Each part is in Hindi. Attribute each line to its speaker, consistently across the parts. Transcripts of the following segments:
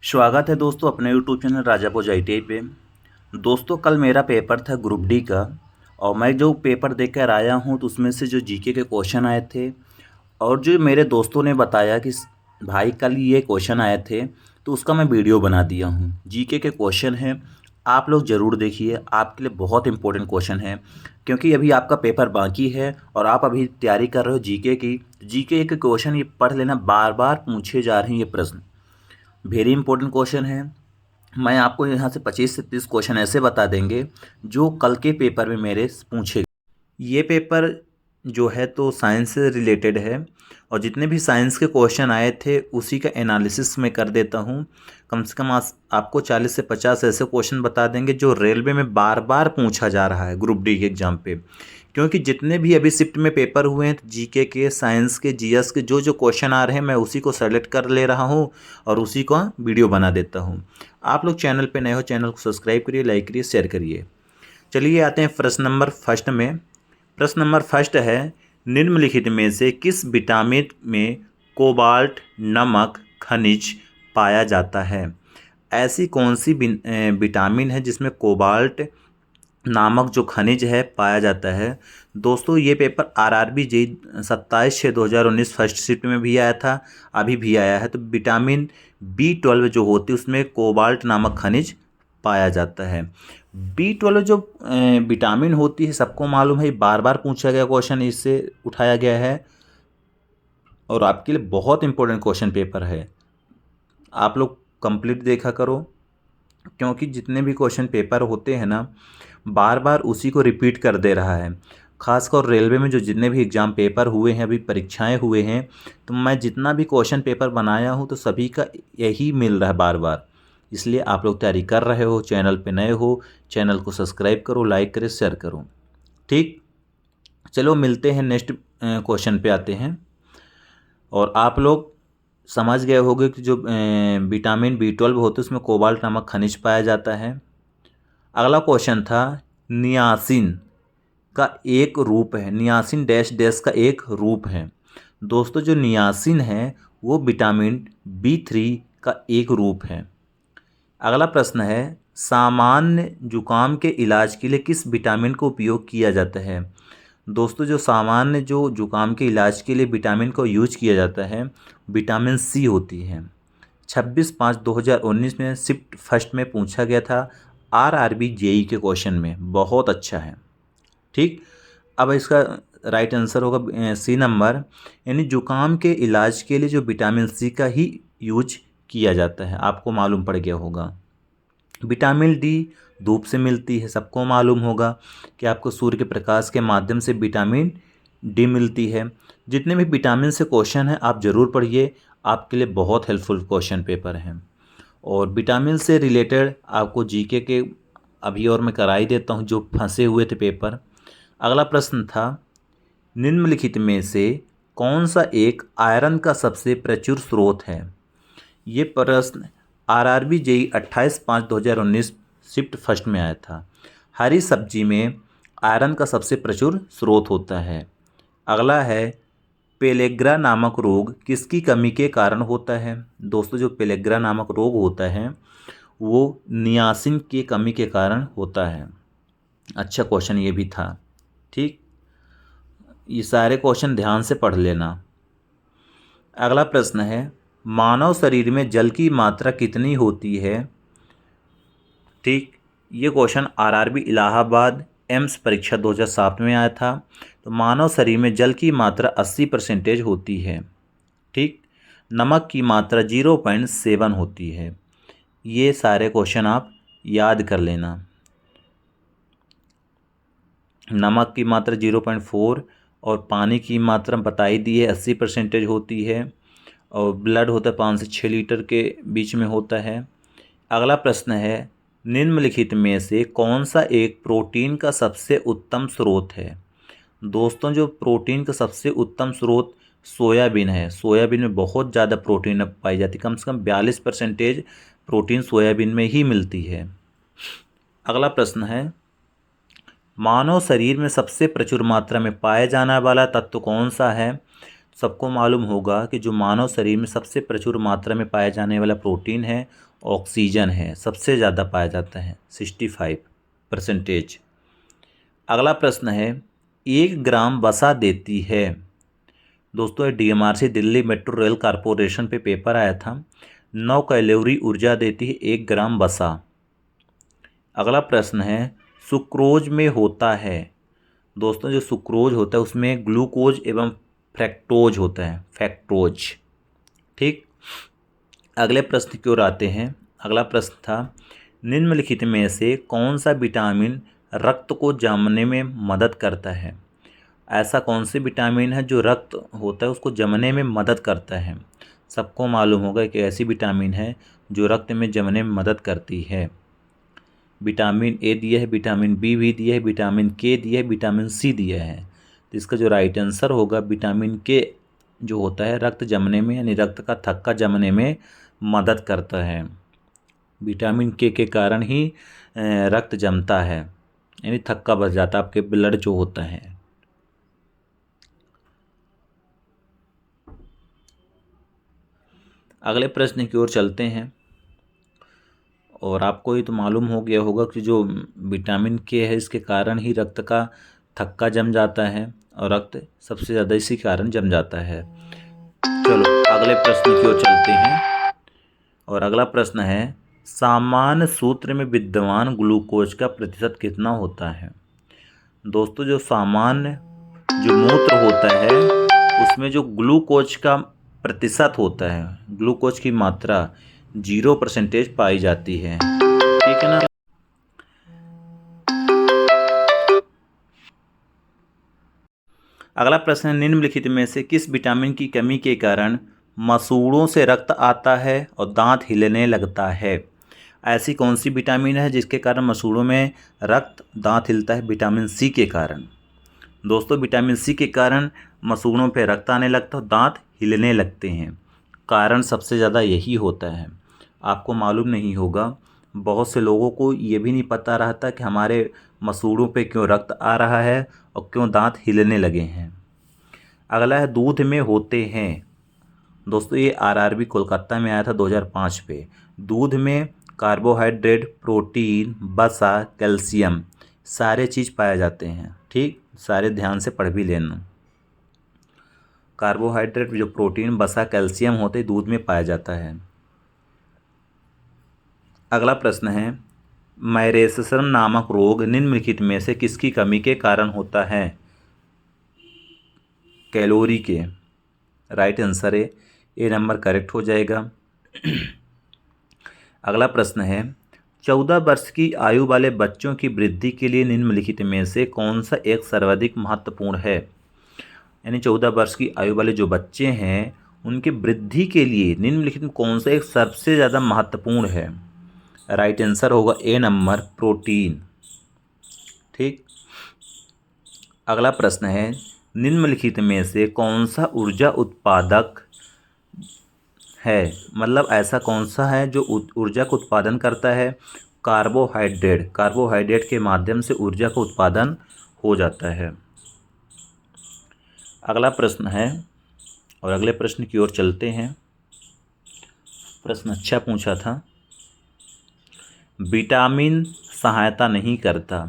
Speaker 1: स्वागत है दोस्तों अपने यूट्यूब चैनल राजापुर ITI पे। दोस्तों कल मेरा पेपर था ग्रुप डी का और मैं जो पेपर देकर आया हूँ तो उसमें से जो जीके के क्वेश्चन आए थे और जो मेरे दोस्तों ने बताया कि भाई कल ये क्वेश्चन आए थे तो उसका मैं वीडियो बना दिया हूँ। जीके के क्वेश्चन हैं, आप लोग ज़रूर देखिए, आपके लिए बहुत इंपॉर्टेंट क्वेश्चन है क्योंकि अभी आपका पेपर बाकी है और आप अभी तैयारी कर रहे हो जीके की। जीके के क्वेश्चन ये पढ़ लेना, बार बार पूछे जा रहे हैं ये प्रश्न, वेरी इंपॉर्टेंट क्वेश्चन है। मैं आपको यहाँ से 25 से 30 क्वेश्चन ऐसे बता देंगे जो कल के पेपर में मेरे पूछे। ये पेपर जो है तो साइंस से रिलेटेड है और जितने भी साइंस के क्वेश्चन आए थे उसी का एनालिसिस मैं कर देता हूँ। कम से कम आपको 40 से 50 ऐसे क्वेश्चन बता देंगे जो रेलवे में बार बार पूछा जा रहा है ग्रुप डी के एग्ज़ाम पे। क्योंकि जितने भी अभी शिफ्ट में पेपर हुए हैं जीके के, साइंस के, जीएस के, जो जो क्वेश्चन आ रहे हैं मैं उसी को सेलेक्ट कर ले रहा हूँ और उसी का वीडियो बना देता हूँ। आप लोग चैनल पे नए हो, चैनल को सब्सक्राइब करिए, लाइक करिए, शेयर करिए। चलिए आते हैं प्रश्न नंबर फर्स्ट में। प्रश्न नंबर फर्स्ट है, निम्नलिखित में से किस विटामिन में कोबाल्ट नामक खनिज पाया जाता है? ऐसी कौन सी विटामिन है जिसमें कोबाल्ट नामक जो खनिज है पाया जाता है? दोस्तों ये paper RRB JE 27/6/2019 first shift में भी आया था, अभी भी आया है। तो विटामिन B12 जो होती है उसमें कोबाल्ट नामक खनिज पाया जाता है। B12 जो विटामिन होती है सबको मालूम है, बार बार पूछा गया क्वेश्चन इससे उठाया गया है और आपके लिए बहुत इंपॉर्टेंट क्वेश्चन पेपर है। आप लोग कंप्लीट देखा करो क्योंकि जितने भी क्वेश्चन पेपर होते हैं ना बार बार उसी को रिपीट कर दे रहा है। खासकर रेलवे में जो जितने भी एग्ज़ाम पेपर हुए हैं, अभी परीक्षाएं हुए हैं, तो मैं जितना भी क्वेश्चन पेपर बनाया हूं तो सभी का यही मिल रहा है बार बार। इसलिए आप लोग तैयारी कर रहे हो, चैनल पे नए हो, चैनल को सब्सक्राइब करो, लाइक करें, शेयर करो। ठीक, चलो मिलते हैं नेक्स्ट क्वेश्चन पे आते हैं। और आप लोग समझ गए होंगे कि जो विटामिन B12 होते हैं उसमें कोबाल्ट नामक खनिज पाया जाता है। अगला क्वेश्चन था, नियासिन का एक रूप है, नियासिन डैश डैश का एक रूप है। दोस्तों जो नियासिन है वो विटामिन B3 का एक रूप है। अगला प्रश्न है, सामान्य जुकाम के इलाज के लिए किस विटामिन का उपयोग किया जाता है? दोस्तों जो सामान्य जो जुकाम के इलाज के लिए विटामिन को यूज किया जाता है विटामिन C होती है। 26/5/2019 में शिफ्ट फर्स्ट में पूछा गया था, RRB जेई के क्वेश्चन में, बहुत अच्छा है। ठीक, अब इसका राइट आंसर होगा सी नंबर, यानी जुकाम के इलाज के लिए जो विटामिन C का ही यूज किया जाता है, आपको मालूम पड़ गया होगा। विटामिन D धूप से मिलती है, सबको मालूम होगा कि आपको सूर्य के प्रकाश के माध्यम से विटामिन D मिलती है। जितने भी विटामिन से क्वेश्चन हैं आप ज़रूर पढ़िए, आपके लिए बहुत हेल्पफुल क्वेश्चन पेपर हैं। और विटामिन से रिलेटेड आपको जीके के अभी और मैं करा ही देता हूँ जो फंसे हुए थे पेपर। अगला प्रश्न था, निम्नलिखित में से कौन सा एक आयरन का सबसे प्रचुर स्रोत है? ये प्रश्न RRB जेई 28/5/2019 शिफ्ट फर्स्ट में आया था। हरी सब्जी में आयरन का सबसे प्रचुर स्रोत होता है। अगला है, पेलेग्रा नामक रोग किसकी कमी के कारण होता है? दोस्तों जो पेलेग्रा नामक रोग होता है वो नियासिन की कमी के कारण होता है। अच्छा क्वेश्चन ये भी था। ठीक, ये सारे क्वेश्चन ध्यान से पढ़ लेना। अगला प्रश्न है, मानव शरीर में जल की मात्रा कितनी होती है? ठीक, ये क्वेश्चन RRB इलाहाबाद एम्स परीक्षा 2007 में आया था। तो मानव शरीर में जल की मात्रा 80% होती है। ठीक, नमक की मात्रा 0.7 होती है। ये सारे क्वेश्चन आप याद कर लेना। नमक की मात्रा 0.4 और पानी की मात्रा बताई दी है 80% होती है और ब्लड होता है 5 से 6 लीटर के बीच में होता है। अगला प्रश्न है, निम्नलिखित में से कौन सा एक प्रोटीन का सबसे उत्तम स्रोत है? दोस्तों जो प्रोटीन का सबसे उत्तम स्रोत सोयाबीन है। सोयाबीन में बहुत ज़्यादा प्रोटीन पाई जाती है, कम से कम 42% प्रोटीन सोयाबीन में ही मिलती है। अगला प्रश्न है, मानव शरीर में सबसे प्रचुर मात्रा में पाया जाने वाला तत्व कौन सा है? सबको मालूम होगा कि जो मानव शरीर में सबसे प्रचुर मात्रा में पाया जाने वाला प्रोटीन है ऑक्सीजन है, सबसे ज़्यादा पाया जाता है 65%। अगला प्रश्न है, 1 ग्राम वसा देती है। दोस्तों ये DMRC Delhi metro rail corporation पे पेपर आया था। 9 कैलोरी ऊर्जा देती है 1 ग्राम वसा। अगला प्रश्न है, सुक्रोज में होता है। दोस्तों जो सुक्रोज होता है उसमें ग्लूकोज एवं फ्रैक्टोज होता है, फैक्टोज। ठीक, अगले प्रश्न की ओर आते हैं। अगला प्रश्न था, निम्नलिखित में से कौन सा विटामिन रक्त को जमने में मदद करता है। ऐसा कौन सी विटामिन है जो रक्त होता है उसको जमने में मदद करता है। सबको मालूम होगा कि ऐसी विटामिन है जो रक्त में जमने में मदद करती है। विटामिन ए दिया है, विटामिन बी भी दिया है, विटामिन के दिया है, विटामिन सी दिया है। तो इसका जो राइट आंसर होगा विटामिन के जो होता है रक्त जमने में यानी रक्त का थक्का जमने में मदद करता है। विटामिन के कारण ही रक्त जमता है यानी थक्का बच जाता है, आपके ब्लड जो होता है। अगले प्रश्न की ओर चलते हैं। और आपको ये तो मालूम हो गया होगा कि जो विटामिन के है इसके कारण ही रक्त का थक्का जम जाता है और रक्त सबसे ज़्यादा इसी कारण जम जाता है। चलो अगले प्रश्न की ओर चलते हैं। और अगला प्रश्न है, सामान्य सूत्र में विद्यमान ग्लूकोज का प्रतिशत कितना होता है। दोस्तों जो सामान्य जो मूत्र होता है उसमें जो ग्लूकोज का प्रतिशत होता है, ग्लूकोज की मात्रा 0% पाई जाती है। ठीक है ना। अगला प्रश्न है, निम्नलिखित में से किस विटामिन की कमी के कारण मसूड़ों से रक्त आता है और दांत हिलने लगता है। ऐसी कौन सी विटामिन है जिसके कारण मसूड़ों में रक्त दांत हिलता है। विटामिन सी के कारण। दोस्तों विटामिन सी के कारण मसूड़ों पे रक्त आने लगता है और दांत हिलने लगते हैं। कारण सबसे ज़्यादा यही होता है। आपको मालूम नहीं होगा, बहुत से लोगों को ये भी नहीं पता रहता कि हमारे मसूड़ों पे क्यों रक्त आ रहा है और क्यों दांत हिलने लगे हैं। अगला है, दूध में होते हैं। दोस्तों ये RRB कोलकाता में आया था 2005 पे। दूध में कार्बोहाइड्रेट, प्रोटीन, वसा, कैल्शियम सारे चीज़ पाए जाते हैं। ठीक, सारे ध्यान से पढ़ भी लेना। कार्बोहाइड्रेट जो प्रोटीन, वसा, कैल्शियम होते हैं दूध में पाया जाता है। अगला प्रश्न है, मायरेस्सरम नामक रोग निम्नलिखित में से किसकी कमी के कारण होता है। कैलोरी के। राइट आंसर है ए नंबर करेक्ट हो जाएगा। अगला प्रश्न है, 14 वर्ष की आयु वाले बच्चों की वृद्धि के लिए निम्नलिखित में से कौन सा एक सर्वाधिक महत्वपूर्ण है। यानी 14 वर्ष की आयु वाले जो बच्चे हैं उनके वृद्धि के लिए निम्नलिखित में कौन सा एक सबसे ज़्यादा महत्वपूर्ण है। राइट आंसर होगा ए नंबर, प्रोटीन। ठीक, अगला प्रश्न है, निम्नलिखित में से कौन सा ऊर्जा उत्पादक है। मतलब ऐसा कौन सा है जो ऊर्जा का उत्पादन करता है। कार्बोहाइड्रेट। कार्बोहाइड्रेट के माध्यम से ऊर्जा का उत्पादन हो जाता है। अगला प्रश्न है और अगले प्रश्न की ओर चलते हैं। प्रश्न अच्छा पूछा था। विटामिन सहायता नहीं करता।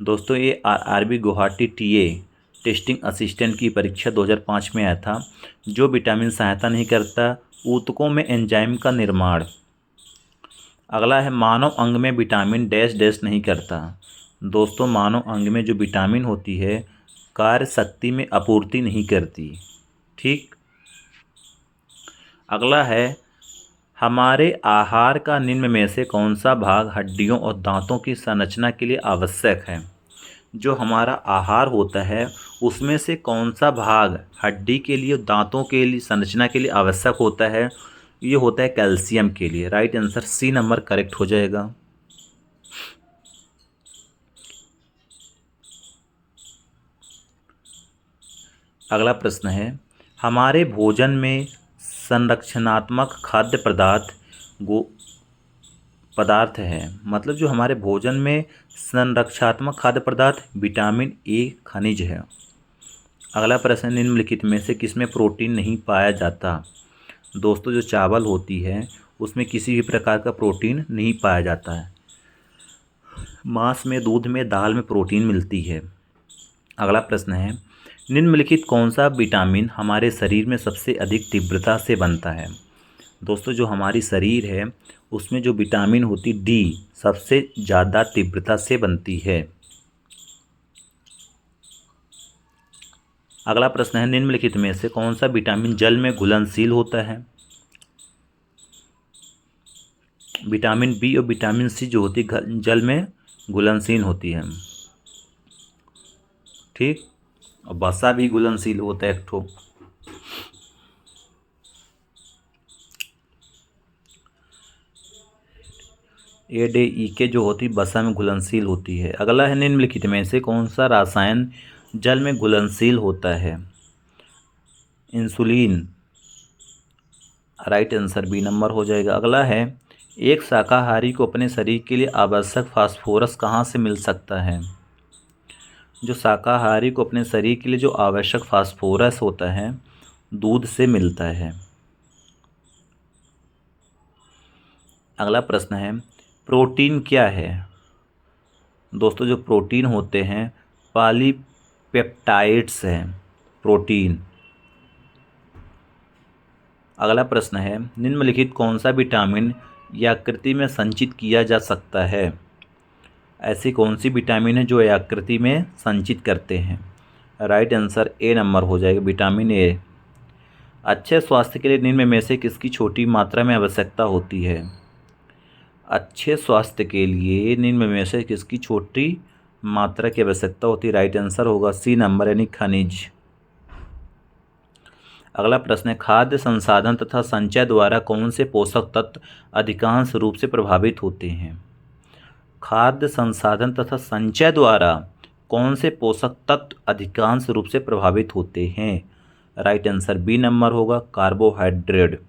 Speaker 1: दोस्तों ये RRB Guwahati TA testing assistant की परीक्षा 2005 में आया था। जो विटामिन सहायता नहीं करता, ऊतकों में एंजाइम का निर्माण। अगला है, मानव अंग में विटामिन डैश डैश नहीं करता। दोस्तों मानव अंग में जो विटामिन होती है कार्य शक्ति में आपूर्ति नहीं करती। ठीक, अगला है, हमारे आहार का निम्न में से कौन सा भाग हड्डियों और दांतों की संरचना के लिए आवश्यक है। जो हमारा आहार होता है उसमें से कौन सा भाग हड्डी के लिए, दांतों के लिए, संरचना के लिए आवश्यक होता है। ये होता है कैल्शियम के लिए। Right answer C number correct हो जाएगा। अगला प्रश्न है, हमारे भोजन में संरक्षणात्मक खाद्य पदार्थ है। मतलब जो हमारे भोजन में संरक्षात्मक खाद्य पदार्थ विटामिन ए खनिज है। अगला प्रश्न, निम्नलिखित में से किसमें प्रोटीन नहीं पाया जाता? दोस्तों जो चावल होती है उसमें किसी भी प्रकार का प्रोटीन नहीं पाया जाता है। मांस में, दूध में, दाल में प्रोटीन मिलती है। अगला प्रश्न है, निम्नलिखित कौन सा विटामिन हमारे शरीर में सबसे अधिक तीव्रता से बनता है? दोस्तों जो हमारी शरीर है उसमें जो विटामिन होती डी सबसे ज़्यादा तीव्रता से बनती है। अगला प्रश्न है, निम्नलिखित में से कौन सा विटामिन जल में घुलनशील होता है? विटामिन बी और विटामिन सी जो होती है जल में घुलनशील होती है। ठीक, और वसा भी घुलनशील होता है एक ठो। ADE जो होती वसा में घुलनशील होती है। अगला है, निम्नलिखित में से कौन सा रसायन जल में घुलनशील होता है? Insulin. Right answer B number हो जाएगा। अगला है, एक शाकाहारी को अपने शरीर के लिए आवश्यक फास्फोरस कहाँ से मिल सकता है? जो शाकाहारी को अपने शरीर के लिए जो आवश्यक फास्फोरस होता है दूध से मिलता है। अगला प्रश्न है, प्रोटीन क्या है? दोस्तों जो प्रोटीन होते हैं पॉलीपेप्टाइड्स हैं प्रोटीन। अगला प्रश्न है, निम्नलिखित कौन सा विटामिन यकृत में संचित किया जा सकता है? ऐसी कौन सी विटामिन है जो यकृत में संचित करते हैं? राइट आंसर ए नंबर हो जाएगा, विटामिन ए। अच्छे स्वास्थ्य के लिए निम्न में से किसकी छोटी मात्रा में आवश्यकता होती है? अच्छे स्वास्थ्य के लिए निम्न में से किसकी छोटी मात्रा की आवश्यकता होती है? राइट आंसर होगा सी नंबर यानी खनिज। अगला प्रश्न है, खाद्य संसाधन तथा संचय द्वारा कौन से पोषक तत्व अधिकांश रूप से प्रभावित होते हैं? खाद्य संसाधन तथा संचय द्वारा कौन से पोषक तत्व अधिकांश रूप से प्रभावित होते हैं? राइट आंसर बी नंबर होगा, कार्बोहाइड्रेट।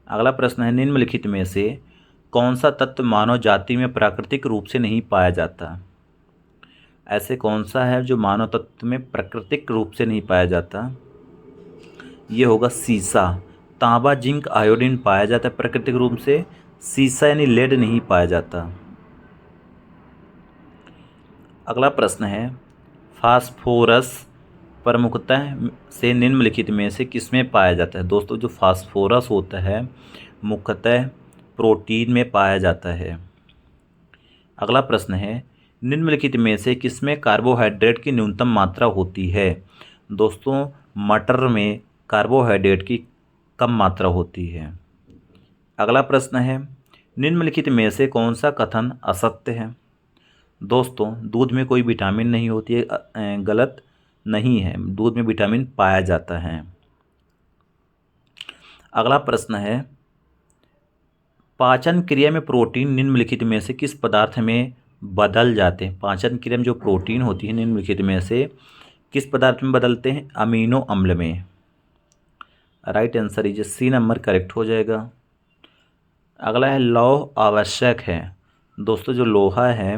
Speaker 1: अगला प्रश्न है, निम्नलिखित में से कौन सा तत्व मानव जाति में प्राकृतिक रूप से नहीं पाया जाता? ऐसे कौन सा है जो मानव तत्व में प्राकृतिक रूप से नहीं पाया जाता? ये होगा सीसा। तांबा, जिंक, आयोडीन पाया जाता है प्राकृतिक रूप से, सीसा यानी लेड नहीं पाया जाता। अगला प्रश्न है, फास्फोरस प्रमुखतः से निम्नलिखित में से किसमें पाया जाता है? दोस्तों जो फास्फोरस होता है मुख्यतः प्रोटीन में पाया जाता है। अगला प्रश्न है, निम्नलिखित में से किसमें कार्बोहाइड्रेट की न्यूनतम मात्रा होती है? दोस्तों मटर में कार्बोहाइड्रेट की कम मात्रा होती है। अगला प्रश्न है, निम्नलिखित में से कौन सा कथन असत्य है? दोस्तों दूध में कोई विटामिन नहीं होती है, गलत नहीं है, दूध में विटामिन पाया जाता है। अगला प्रश्न है, पाचन क्रिया में प्रोटीन निम्नलिखित में से किस पदार्थ में बदल जाते हैं? पाचन क्रिया में जो प्रोटीन होती है निम्नलिखित में से किस पदार्थ में बदलते हैं? अमीनो अम्ल में। Right answer is C number correct हो जाएगा। अगला है, लौह आवश्यक है। दोस्तों जो लोहा है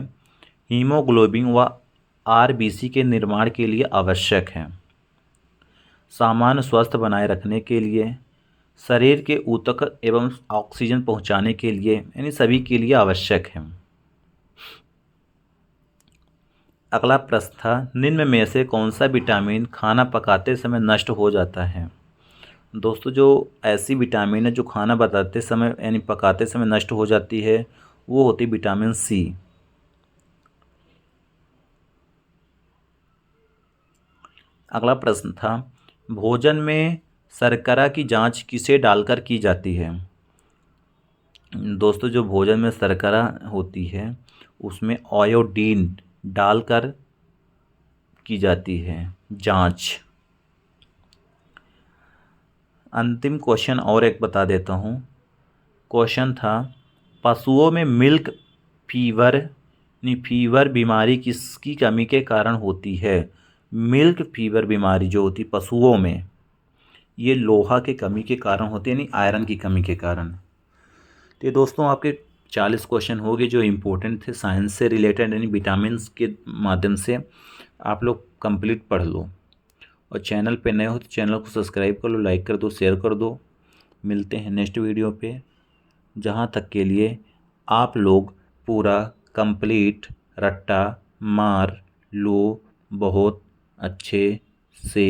Speaker 1: हीमोग्लोबिन व आरबीसी के निर्माण के लिए आवश्यक है, सामान्य स्वास्थ्य बनाए रखने के लिए, शरीर के ऊतक एवं ऑक्सीजन पहुंचाने के लिए, यानी सभी के लिए आवश्यक है। अगला प्रश्न था, निम्न में से कौन सा विटामिन खाना पकाते समय नष्ट हो जाता है? दोस्तों जो ऐसी विटामिन है जो खाना बनाते समय यानी पकाते समय नष्ट हो जाती है वो होती विटामिन सी। अगला प्रश्न था, भोजन में शर्करा की जांच किसे डालकर की जाती है? दोस्तों जो भोजन में शर्करा होती है उसमें आयोडीन डालकर की जाती है जांच। अंतिम क्वेश्चन और एक बता देता हूँ। क्वेश्चन था, पशुओं में मिल्क फीवर बीमारी किसकी कमी के कारण होती है? मिल्क फीवर बीमारी जो होती पशुओं में ये लोहा के कमी के कारण होती है, यानी आयरन की कमी के कारण। तो ये दोस्तों आपके 40 क्वेश्चन हो गए जो इम्पोर्टेंट थे साइंस से रिलेटेड यानी विटामिन्स के माध्यम से। आप लोग कंप्लीट पढ़ लो। और चैनल पे नए हो तो चैनल को सब्सक्राइब कर लो, लाइक कर दो, शेयर कर दो। मिलते हैं नेक्स्ट वीडियो पे, जहाँ तक के लिए आप लोग पूरा कंप्लीट रट्टा मार लो बहुत अच्छे से।